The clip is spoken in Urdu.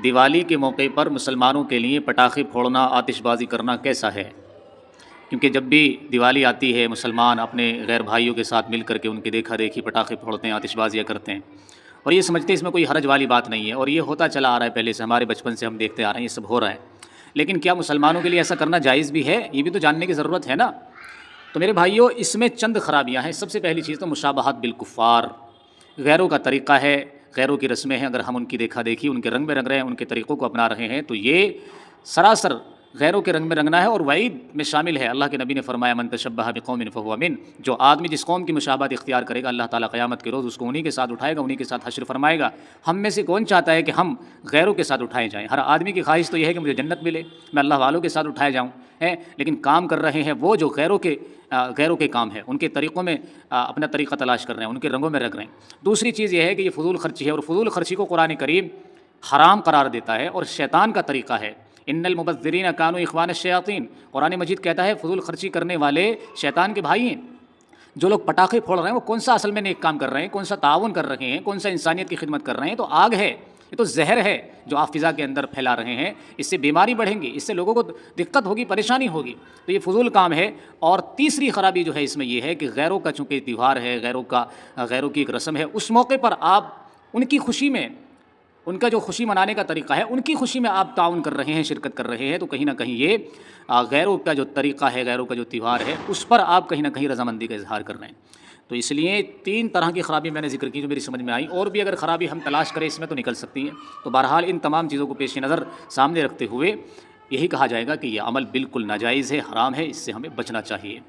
دیوالی کے موقع پر مسلمانوں کے لیے پٹاخے پھوڑنا، آتش بازی کرنا کیسا ہے؟ کیونکہ جب بھی دیوالی آتی ہے مسلمان اپنے غیر بھائیوں کے ساتھ مل کر کے ان کے دیکھا دیکھی پٹاخے پھوڑتے ہیں، آتش بازیاں کرتے ہیں، اور یہ سمجھتے ہیں اس میں کوئی حرج والی بات نہیں ہے، اور یہ ہوتا چلا آ رہا ہے پہلے سے، ہمارے بچپن سے ہم دیکھتے آ رہے ہیں یہ سب ہو رہا ہے۔ لیکن کیا مسلمانوں کے لیے ایسا کرنا جائز بھی ہے؟ یہ بھی تو جاننے کی ضرورت ہے نا۔ تو میرے بھائیوں، اس میں چند خرابیاں ہیں۔ سب سے پہلی چیز تو مشابہت بالکفار، غیروں کا طریقہ ہے، غیروں کی رسمیں ہیں، اگر ہم ان کی دیکھا دیکھی، ان کے رنگ میں رنگ رہے ہیں، ان کے طریقوں کو اپنا رہے ہیں، تو یہ سراسر غیروں کے رنگ میں رنگنا ہے، اور وعید میں شامل ہے۔ اللہ کے نبی نے فرمایا من تشبہ بقوم فہو من، جو آدمی جس قوم کی مشابہت اختیار کرے گا، اللہ تعالیٰ قیامت کے روز اس کو انہی کے ساتھ اٹھائے گا، انہی کے ساتھ حشر فرمائے گا۔ ہم میں سے کون چاہتا ہے کہ ہم غیروں کے ساتھ اٹھائے جائیں؟ ہر آدمی کی خواہش تو یہ ہے کہ مجھے جنت ملے، میں اللہ والوں کے ساتھ اٹھائے جاؤں ہے، لیکن کام کر رہے ہیں وہ جو غیروں کے کام ہے، ان کے طریقوں میں اپنا طریقہ تلاش کر رہے ہیں، ان کے رنگوں میں رنگ رہے ہیں۔ دوسری چیز یہ ہے کہ یہ فضول خرچی ہے، اور فضول خرچی کو قرآن کریم حرام قرار دیتا ہے، اور شیطان کا طریقہ ہے۔ ان المبذرین کانوا اخوان الشیاطین، قرآن مجید کہتا ہے فضول خرچی کرنے والے شیطان کے بھائی ہیں۔ جو لوگ پٹاخے پھوڑ رہے ہیں وہ کون سا اصل میں نیک کام کر رہے ہیں، کون سا تعاون کر رہے ہیں، کون سا انسانیت کی خدمت کر رہے ہیں؟ تو آگ ہے، یہ تو زہر ہے جو آپ فضا کے اندر پھیلا رہے ہیں۔ اس سے بیماری بڑھیں گی، اس سے لوگوں کو دقت ہوگی، پریشانی ہوگی، تو یہ فضول کام ہے۔ اور تیسری خرابی جو ہے اس میں یہ ہے کہ غیروں کا چونکہ تہوار ہے، غیروں کی ایک رسم ہے، اس موقع پر آپ ان کی خوشی میں، ان کا جو خوشی منانے کا طریقہ ہے، ان کی خوشی میں آپ تعاون کر رہے ہیں، شرکت کر رہے ہیں، تو کہیں نہ کہیں یہ غیروں کا جو طریقہ ہے، غیروں کا جو تہوار ہے، اس پر آپ کہیں نہ کہیں رضامندی کا اظہار کر رہے ہیں۔ تو اس لیے تین طرح کی خرابی میں نے ذکر کی جو میری سمجھ میں آئی، اور بھی اگر خرابی ہم تلاش کریں اس میں تو نکل سکتی ہیں۔ تو بہرحال ان تمام چیزوں کو پیش نظر سامنے رکھتے ہوئے یہی کہا جائے گا کہ یہ عمل بالکل ناجائز ہے، حرام ہے، اس سے ہمیں بچنا چاہیے۔